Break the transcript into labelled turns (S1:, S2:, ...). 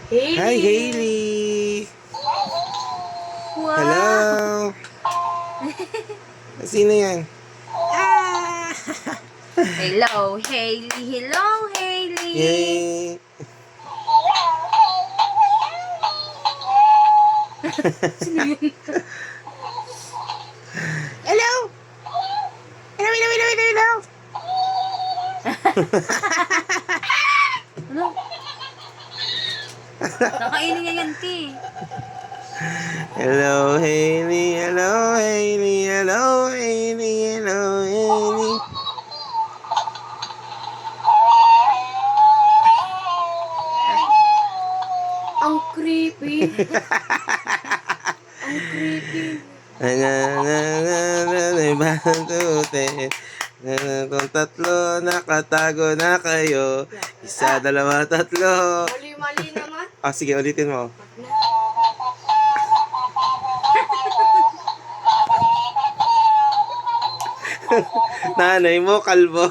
S1: Hi,
S2: Hailey!
S1: Hailey!
S2: Wow!
S1: Hello! Sino yan?
S2: Ah! Hello, Hailey! Hello, Hailey!
S1: Yay!
S2: Sino yun?
S1: Hello! Hello, hello, hello, hello, hello!
S2: Ano? Nakainin niya yan, Ti.
S1: Hello, Hailey! Hello, Hailey! Hello, Hailey! Hello, Hailey!
S2: Ang creepy. Ang creepy.
S1: Bantute. Kung tatlo nakatago na kayo. Isa, dalawa, tatlo.
S2: Mali-mali naman.
S1: Sige, ulitin mo. Nanay mo, kalbo.